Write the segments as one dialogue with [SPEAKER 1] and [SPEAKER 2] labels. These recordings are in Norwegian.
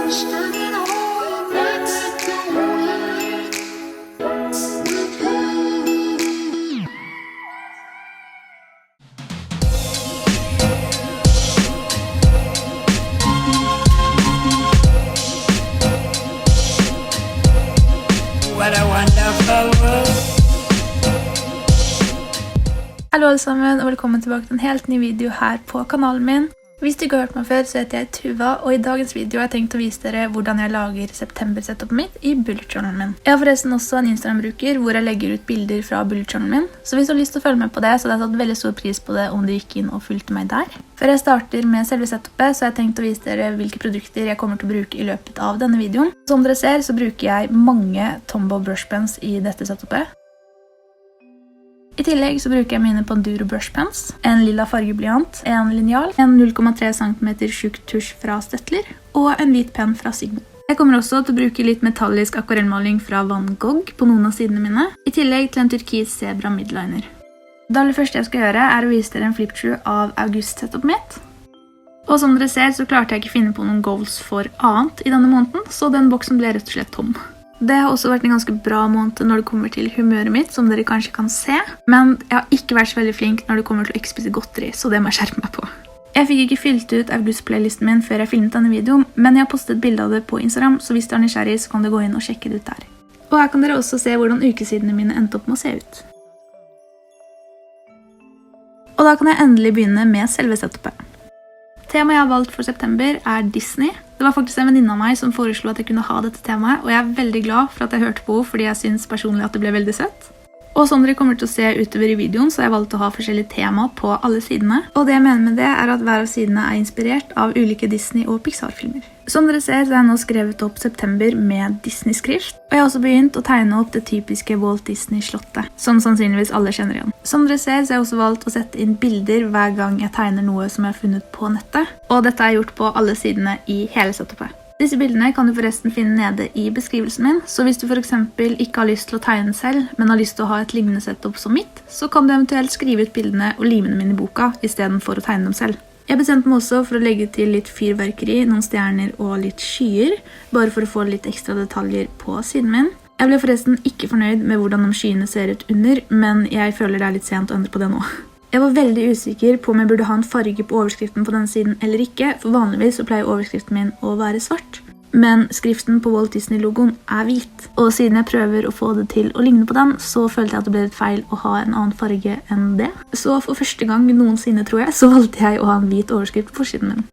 [SPEAKER 1] Hallo alle sammen, og velkommen tilbake til en helt ny video her på kanalen min. Hvis du ikke har hørt meg før, så heter jeg Tuva, og i dagens video har jeg tenkt å vise dere hvordan jeg lager september-setupet mitt i bullet journalen min. Jeg har forresten også en Instagram-bruker hvor jeg legger ut bilder fra bullet journalen min, så hvis du har lyst til å følge med på det, så hadde jeg tatt veldig stor pris på det om du gikk inn og fulgte meg der. Før jeg starter med selve setupet, så har jeg tenkt å vise dere hvilke produkter jeg kommer til å bruke i løpet av denne videoen. Som dere ser, så bruker jeg mange Tombow brush pens i dette setupet. I tillegg så bruker jeg mine Panduro brush pens, en lilla fargeblyant, en lineal, en 0,3 cm tjukk tusj fra Stettler, og en hvit penn fra Sigma. Jeg kommer også til å bruke litt metallisk akvarellmaling fra Van Gogh på noen av sidene mine, i tillegg til en turkis zebra midliner. Det aller første jeg skal gjøre er å vise dere en flip-through av august-setupet mitt. Og som dere ser så klarte jeg ikke finne på noen goals for annet i denne måneden, så den boksen ble rett og slett tom. Det har også vært en ganske bra måned når det kommer til humøret mitt, som dere kanskje kan se. Men jeg har ikke vært så veldig flink når det kommer til å ikke spise godteri, så det må jeg skjerpe meg på. Jeg fikk ikke fylt ut august-playlisten min før jeg filmet denne videoen, men jeg har postet et bilde av det på Instagram, så hvis du er nysgjerrig så kan du gå inn og sjekke det ut der. Og her kan dere også se hvordan ukesidene mine endte opp med å se ut. Og da kan jeg endelig begynne med selve setupet. Temaet jeg har valgt for september er Disney. Det var faktisk en venninne av meg som foreslo at jeg kunne ha dette temaet, og jeg er veldig glad for at jeg hørte på henne, fordi jeg synes personlig at det ble veldig søtt. Og som dere kommer til å se utover i videoen, så har jeg valgt å ha forskjellige tema på alle sidene. Og det jeg mener med det er at hver av sidene er inspirert av ulike Disney- og Pixar-filmer. Som dere ser så har jeg nå skrevet opp september med Disney-skrift, og jeg har også begynt å tegne opp det typiske Walt Disney-slottet, som sannsynligvis alle kjenner igjen. Som dere ser så har jeg også valgt å sette inn bilder hver gang jeg tegner noe som jeg har funnet på nettet, og dette er gjort på alle sidene i hele setupet. Disse bildene kan du forresten finne nede i beskrivelsen min, så hvis du for eksempel ikke har lyst til å tegne selv, men har lyst til å ha et lignende setup som mitt, så kan du eventuelt skrive ut bildene og lime dem inn i boka, i stedet for å tegne dem selv. Jeg bestemte meg også for å legge til litt fyrverkeri, noen stjerner og litt skyer, bare for å få litt ekstra detaljer på siden min. Jeg ble forresten ikke fornøyd med hvordan de skyene ser ut under, men jeg føler det er litt sent å endre på det nå. Jeg var veldig usikker på om jeg burde ha en farge på overskriften på denne siden eller ikke, for vanligvis så pleier overskriften min å være svart. Men skriften på Walt Disney-logoen er hvit, og siden jeg prøver å få det til å ligne på den, så følte jeg at det ble litt feil å ha en annen farge enn det. Så for første gang noensinne, tror jeg, så valgte jeg å ha en hvit overskrift på forsiden min.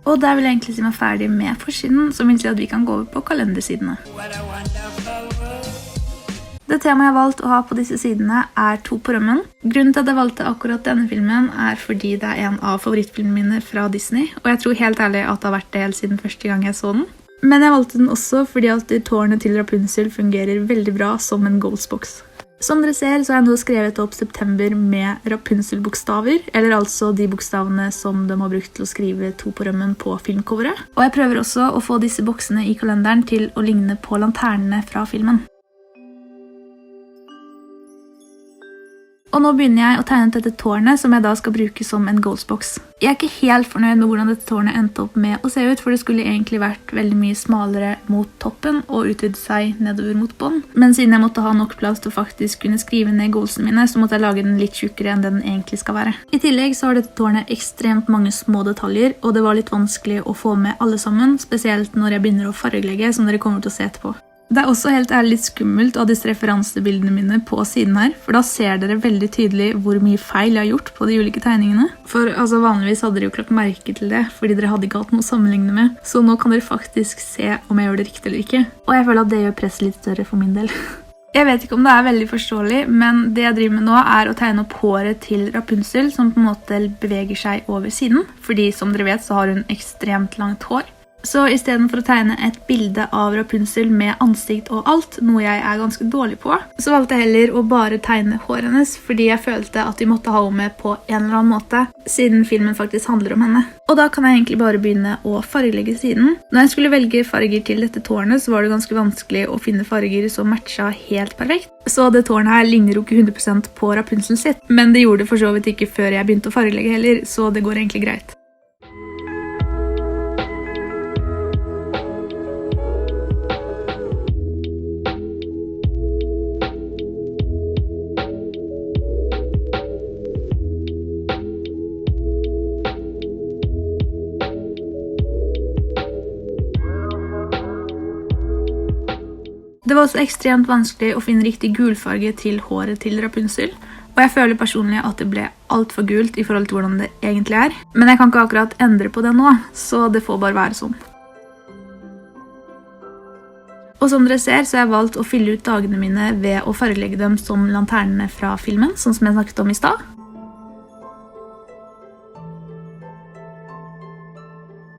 [SPEAKER 1] Og da vil jeg egentlig si meg ferdig med forsiden, som vil si at vi kan gå over på kalendersidene. Det temaet jeg har valgt å ha på disse sidene er To på rømmen. Grunnen til at jeg valgte akkurat denne filmen er fordi det er en av favorittfilmene mine fra Disney, og jeg tror helt ærlig at det har vært det helt siden første gang jeg så den. Men jeg valgte den også fordi at tårnet til Rapunzel fungerer veldig bra som en goalsbox. Som dere ser så har jeg nå skrevet opp september med Rapunzel-bokstaver, eller altså de bokstavene som de har brukt til å skrive To på rømmen på filmcoveret. Og jeg prøver også å få disse boksene i kalenderen til å ligne på lanternene fra filmen. Og nå begynner jeg å tegne dette tårnet som jeg da skal bruke som en goalsbox. Jeg er ikke helt fornøyd med hvordan dette tårnet endte opp med å se ut, for det skulle egentlig vært veldig mye smalere mot toppen og utvide seg nedover mot bånd. Men siden jeg måtte ha nok plass til å faktisk kunne skrive ned goalsene mine, så måtte jeg lage den litt tjukkere enn den egentlig skal være. I tillegg så har dette tårnet ekstremt mange små detaljer, og det var litt vanskelig å få med alle sammen, spesielt når jeg begynner å fargelegge, som dere kommer til å se etterpå. Det er også helt ærlig litt skummelt av disse referansebildene mine på siden her, for da ser dere veldig tydelig hvor mye feil jeg har gjort på de ulike tegningene. For altså, vanligvis hadde dere jo klart merke til det, fordi dere hadde ikke hatt noe å sammenligne med, så nå kan dere faktisk se om jeg gjør det riktig eller ikke. Og jeg føler at det gjør presset litt større for min del. Jeg vet ikke om det er veldig forståelig, men det jeg driver med nå er å tegne opp håret til Rapunzel, som på en måte beveger seg over siden, fordi som dere vet så har hun ekstremt langt hår. Så I stedet for å tegne et bilde av Rapunzel med ansikt og alt, noe jeg er ganske dårlig på, så valgte jeg heller å bare tegne håret hennes, fordi jeg følte at vi måtte ha henne med på en eller annen måte, siden filmen faktisk handler om henne. Og da kan jeg egentlig bare begynne å fargelegge siden. Når jeg skulle velge farger til dette tårnet, så var det ganske vanskelig å finne farger som matchet helt perfekt. Så det tårnet her ligner jo ikke 100% på Rapunzel sitt, men det gjorde det for så vidt ikke før jeg begynte å fargelegge heller, så det går egentlig greit. Det var også ekstremt vanskelig å finne riktig gulfarge til håret til Rapunzel, og jeg føler personlig at det ble alt for gult I forhold til hvordan det egentlig er. Men jeg kan ikke akkurat endre på det nå, så det får bare være sånn. Og som dere ser, så har jeg valgt å fylle ut dagene mine ved å fargelegge dem som lanternene fra filmen, sånn som jeg snakket om I stad.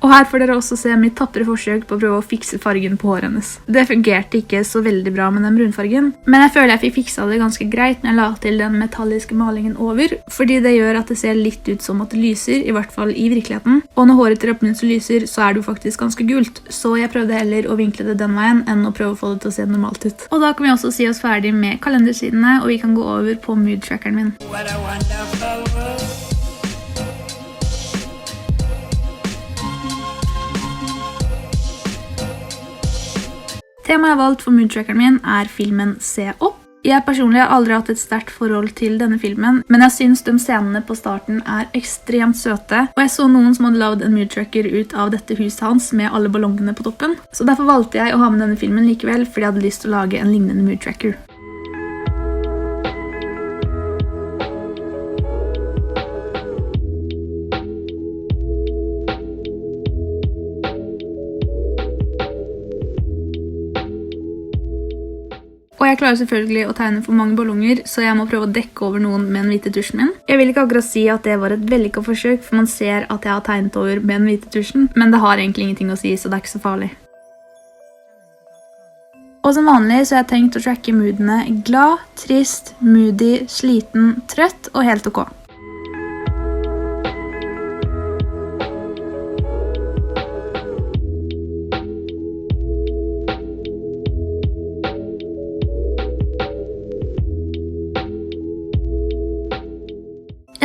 [SPEAKER 1] Og her får dere også se mitt tappere forsøk på å prøve å fikse fargen på håret hennes. Det fungerte ikke så veldig bra med den brunfargen, men jeg føler jeg fikk fiksa det ganske greit når jeg la til den metalliske malingen over, fordi det gjør at det ser litt ut som at det lyser, I hvert fall I virkeligheten. Og når håret til Rapunzel lyser, så er det jo faktisk ganske gult, så jeg prøvde heller å vinkle det den veien enn å prøve å få det til å se normalt ut. Og da kan vi også si oss ferdig med kalendersidene, og vi kan gå over på mood-trackeren min. Temaet jeg har valgt for mood-trackeren min filmen Se opp. Jeg personlig har aldri hatt et sterkt forhold til denne filmen, men jeg synes de scenene på starten ekstremt søte, og jeg så noen som hadde lavet en mood-tracker ut av dette huset hans med alle ballongene på toppen. Så derfor valgte jeg å ha med denne filmen likevel, fordi jeg hadde lyst til å lage en lignende mood-tracker. Og jeg klarer selvfølgelig å tegne for mange ballonger, så jeg må prøve å dekke over noen med den hvite tusjen min. Jeg vil ikke akkurat si at det var et vellykket forsøk, for man ser at jeg har tegnet over med den hvite tusjen, men det har egentlig ingenting å si, så det ikke så farlig. Og som vanlig så har jeg tenkt å tracke moodene glad, trist, moody, sliten, trøtt og helt ok.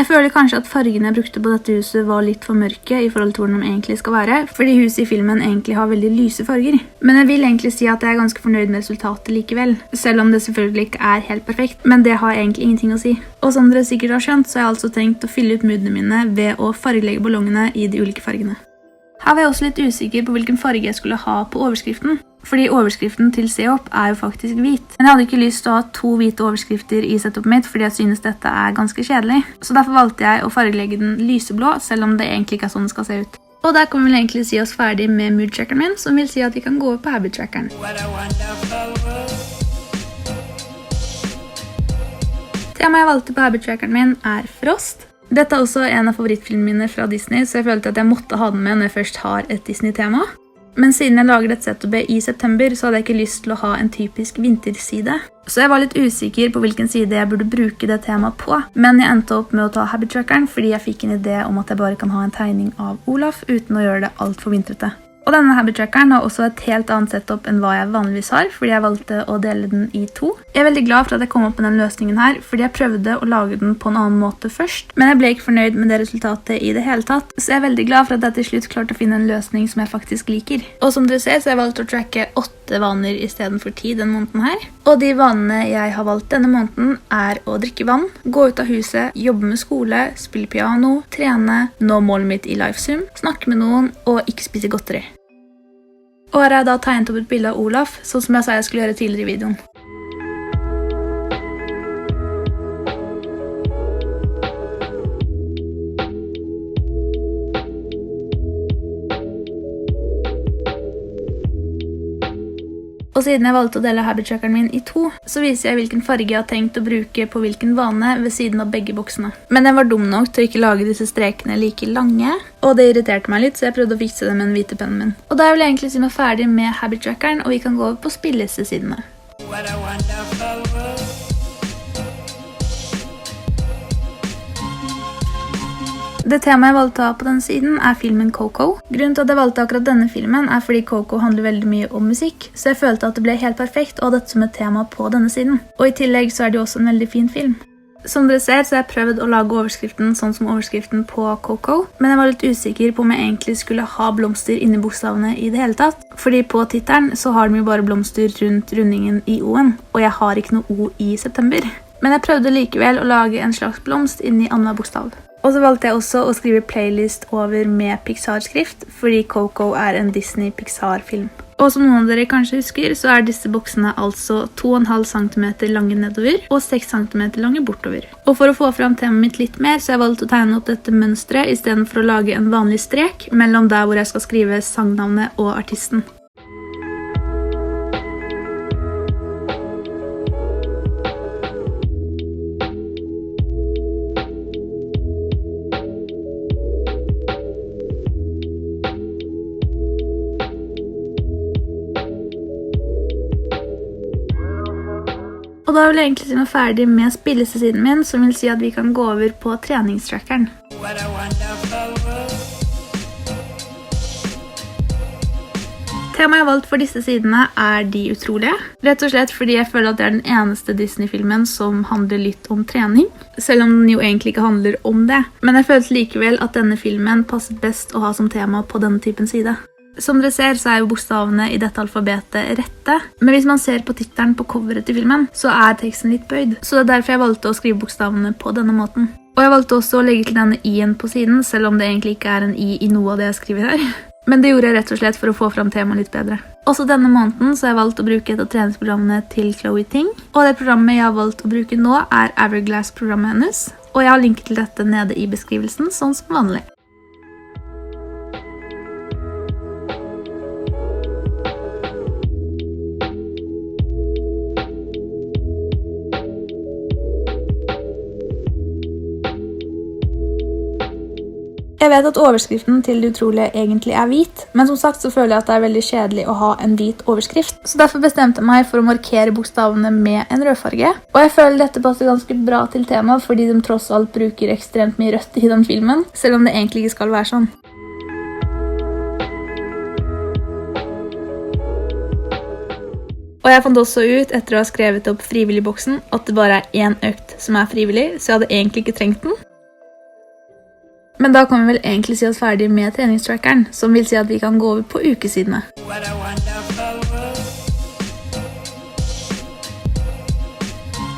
[SPEAKER 1] Jeg føler kanskje at fargene jeg brukte på dette huset var litt for mørke I forhold til hvordan de egentlig skal være, fordi huset I filmen egentlig har veldig lyse farger. Men jeg vil egentlig si at jeg ganske fornøyd med resultatet likevel, selv om det selvfølgelig ikke helt perfekt, men det har egentlig ingenting å si. Og som dere sikkert har skjønt, så har jeg altså tenkt å fylle ut moodene mine ved å fargelegge ballongene I de ulike fargene. Her var jeg også litt usikker på hvilken farge jeg skulle ha på overskriften, fordi overskriften til Se opp jo faktisk hvit. Men jeg hadde ikke lyst til å ha 2 hvite overskrifter I setupet mitt, fordi jeg synes dette ganske kjedelig. Så derfor valgte jeg å fargelegge den lyseblå, selv om det egentlig ikke sånn det skal se ut. Og der kan vi vel egentlig si oss ferdig med mood-trackeren min, som vil si at vi kan gå over på habit-trackeren. Temaet jeg valgte på habit-trackeren min Frost. Dette også en av favorittfilmene mine fra Disney, så jeg følte at jeg måtte ha den med når jeg først har et Disney-tema. Men siden jeg lager dette setupet I september, så hadde jeg ikke lyst til å ha en typisk vinterside. Så jeg var litt usikker på hvilken side jeg burde bruke det temaet på. Men jeg endte opp med å ta habit-trackeren, fordi jeg fikk en idé om at jeg bare kan ha en tegning av Olaf uten å gjøre det alt for vintrete. Og denne habit-trackeren har også et helt annet setup enn hva jeg vanligvis har, fordi jeg valgte å dele den I 2. Jeg veldig glad for at jeg kom opp med den løsningen her, fordi jeg prøvde å lage den på en annen måte først, men jeg ble ikke fornøyd med det resultatet I det hele tatt, så jeg veldig glad for at jeg til slutt klarte å finne en løsning som jeg faktisk liker. Og som dere ser, så har jeg valgt å tracke 8 vaner I stedet for 10 denne måneden her. Og de vanene jeg har valgt denne måneden å drikke vann, gå ut av huset, jobbe med skole, spille piano, trene, nå målet mitt I livesum, snakke med noen og ikke spise godteri. Og her har jeg da tegnet opp et bilde av Olaf, sånn som jeg sa jeg skulle gjøre tidligere I videoen. Og siden jeg valgte å dele habit-trackeren min i 2, så viser jeg hvilken farge jeg har tenkt å bruke på hvilken vane ved siden av begge boksene. Men jeg var dum nok til å ikke lage disse strekene like lange, og det irriterte meg litt, så jeg prøvde å fikse det med en hvite pennen min. Og da vil jeg egentlig si meg ferdig med habit-trackeren, og vi kan gå over på spillelistesidene. Det temaet jeg valgte å ha på denne siden er filmen Coco. Grunnen til at jeg valgte akkurat denne filmen er fordi Coco handler veldig mye om musikk, så jeg følte at det ble helt perfekt å ha dette som et tema på denne siden. Og i tillegg så er det jo også en veldig fin film. Som dere ser så har jeg prøvd å lage overskriften sånn som overskriften på Coco, men jeg var litt usikker på om jeg egentlig skulle ha blomster inni bokstavene i det hele tatt. Fordi på tittelen så har de jo bare blomster rundt rundingen i O-en, og jeg har ikke noe O i september. Men jeg prøvde likevel å lage en slags blomst inni andre bokstav. Og så valgte jeg også å skrive playlist over med Pixar-skrift, fordi Coco er en Disney-Pixar-film. Og som noen av dere kanskje husker, så er disse boksene altså 2,5 cm lange nedover og 6 cm lange bortover. Og for å få fram temaet mitt litt mer, så har jeg valgt å tegne opp dette mønstret i stedet for å lage en vanlig strek mellom der hvor jeg skal skrive sangnavnet og artisten. Og da vil jeg egentlig si meg ferdig med spillelistesiden min, som vil si at vi kan gå over på treningstrackeren. Temaet jeg har valgt for disse sidene er De utrolige. Rett og slett fordi jeg føler at det er den eneste Disney-filmen som handler litt om trening, selv om den jo egentlig ikke handler om det. Men jeg følte likevel at denne filmen passer best å ha som tema på denne typen side. Som dere ser så er jo bokstavene i dette alfabetet rette, men hvis man ser på tittelen på coveret til filmen, så er teksten litt bøyd. Så det er derfor jeg valgte å skrive bokstavene på denne måten. Og jeg valgte også å legge til denne i-en på siden, selv om det egentlig ikke er en i noe av det jeg skriver her. Men det gjorde jeg rett og slett for å få fram temaet litt bedre. Også denne måneden så har jeg valgt å bruke et av treningsprogrammene til Chloe Ting, og det programmet jeg har valgt å bruke nå er Hourglass-programmet hennes, og jeg har linket til dette nede i beskrivelsen, sånn som vanlig. Jeg vet at overskriften til Det utrolige egentlig er hvit, men som sagt så føler jeg at det er veldig kjedelig å ha en hvit overskrift. Så derfor bestemte jeg meg for å markere bokstavene med en rødfarge. Og jeg føler dette passer ganske bra til temaet, fordi de tross alt bruker ekstremt mye rødt i den filmen, selv om det egentlig ikke skal være sånn. Og jeg fant også ut, etter å ha skrevet opp frivilligboksen, at det bare er én økt som er frivillig, så jeg hadde egentlig ikke trengt den. Men da kan vi vel egentlig si oss ferdig med treningstrackeren, som vil si at vi kan gå over på ukesidene.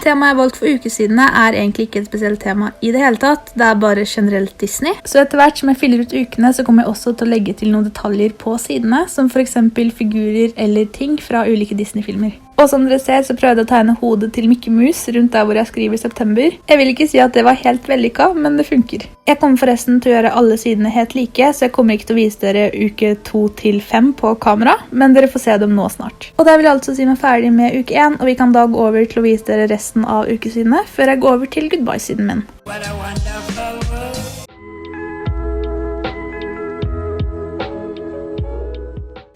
[SPEAKER 1] Temaet jeg har valgt for ukesidene er egentlig ikke et spesielt tema i det hele tatt, det er bare generelt Disney. Så etter hvert som jeg fyller ut ukene, så kommer jeg også til å legge til noen detaljer på sidene, som for eksempel figurer eller ting fra ulike Disney-filmer. Og som dere ser så prøvde jeg å tegne hodet til Mickey Mouse rundt der hvor jeg skriver september. Jeg vil ikke si at det var helt vellykket, men det funker. Jeg kommer forresten til å gjøre alle sidene helt like, så jeg kommer ikke til å vise dere uke 2 til 5 på kamera, men dere får se dem nå snart. Og da vil jeg altså si meg ferdig med uke 1, og vi kan da gå over til å vise dere resten av ukesidene, før jeg går over til goodbye-siden min.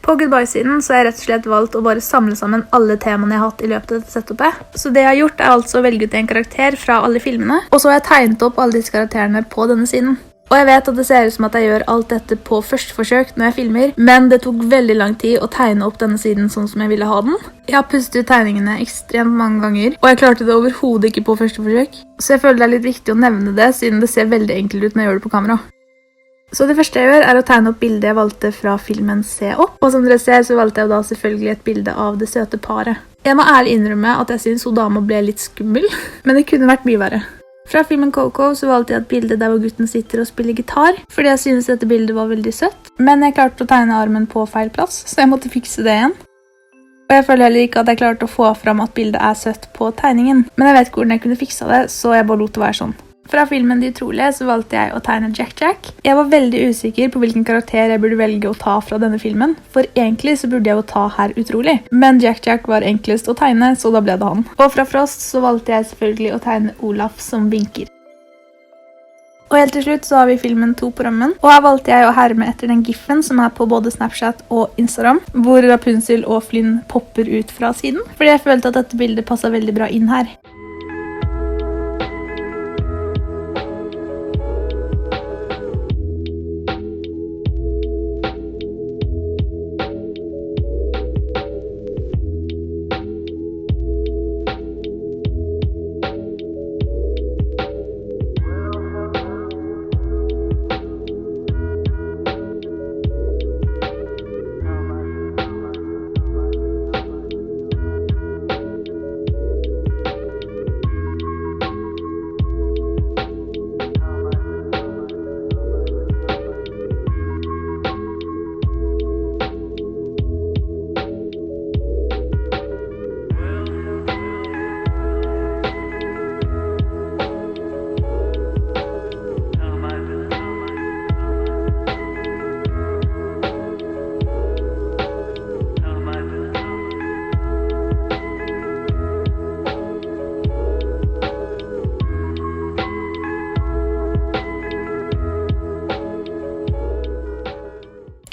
[SPEAKER 1] På goodbye-siden så har jeg rett og slett valgt å bare samle sammen alle temaene jeg har hatt i løpet av dette setupet. Så det jeg har gjort er altså å velge ut en karakter fra alle filmene, og så har jeg tegnet opp alle disse karakterene på denne siden. Og jeg vet at det ser ut som at jeg gjør alt dette på første forsøk når jeg filmer, men det tok veldig lang tid å tegne opp denne siden sånn som jeg ville ha den. Jeg har pustet ut tegningene ekstremt mange ganger, og jeg klarte det overhodet ikke på første forsøk. Så jeg føler det er litt viktig å nevne det, siden det ser veldig enkelt ut når jeg gjør det på kamera. Så det første jeg gjør er å tegne opp bildet jeg valgte fra filmen Se opp, og som dere ser så valgte jeg da selvfølgelig et bilde av det søte paret. Jeg må ærlig innrømme at jeg synes hun dama ble litt skummel, men det kunne vært mye verre. Fra filmen Coco så valgte jeg et bilde der hvor gutten sitter og spiller gitar, fordi jeg synes dette bildet var veldig søtt, men jeg klarte å tegne armen på feil plass, så jeg måtte fikse det igjen. Og jeg føler heller ikke at jeg klarte å få fram at bildet er søtt på tegningen, men jeg vet ikke hvordan jeg kunne fikse det, så jeg bare lot det være sånn. Fra filmen De utrolige så valgte jeg å tegne Jack. Jeg var veldig usikker på hvilken karakter jeg burde velge å ta fra denne filmen, for egentlig så burde jeg jo ta Herr Utrolig. Men Jack var enklest å tegne, så da ble det han. Og fra Frost så valgte jeg selvfølgelig å tegne Olaf som vinker. Og helt til slutt så har vi filmen 2 på rømmen, og her valgte jeg å herme etter den giffen som er på både Snapchat og Instagram, hvor Rapunzel og Flynn popper ut fra siden, fordi jeg følte at dette bildet passet veldig bra inn her.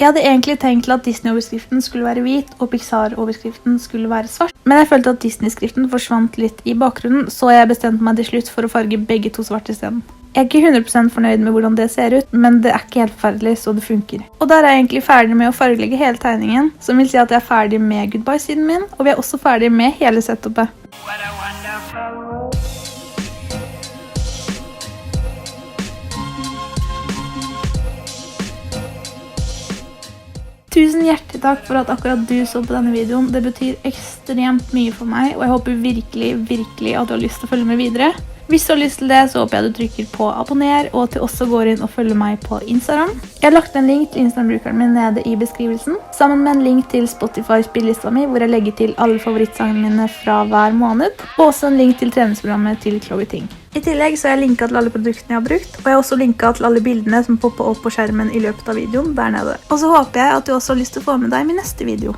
[SPEAKER 1] Jeg hadde egentlig tenkt at Disney-overskriften skulle være hvit, og Pixar-overskriften skulle være svart. Men jeg følte at Disney-skriften forsvant litt i bakgrunnen, så jeg bestemte meg til slutt for å farge begge to svart i stedet. Jeg er ikke 100% fornøyd med hvordan det ser ut, men det er ikke helt forferdelig, så det funker. Og der er jeg egentlig ferdig med å fargelegge hele tegningen, som vil si at jeg er ferdig med goodbye-siden min, og vi er også ferdig med hele setupet. Tusen hjertelig takk for at akkurat du så på denne videoen. Det betyr ekstremt mye for meg, og jeg håper virkelig at du har lyst til å følge med videre. Hvis du har lyst til det, så håper jeg du trykker på abonner, og at du også går inn og følger meg på Instagram. Jeg har lagt en link til Instagram-brukeren min nede i beskrivelsen, sammen med en link til Spotify-spillelista mi, hvor jeg legger til alle favorittsangene mine fra hver måned, og også en link til treningsprogrammet til Chloe Ting. I tillegg så har jeg linket til alle produktene jeg har brukt, og jeg har også linket til alle bildene som popper opp på skjermen i løpet av videoen der nede. Og så håper jeg at du også har lyst til å få med deg min neste video.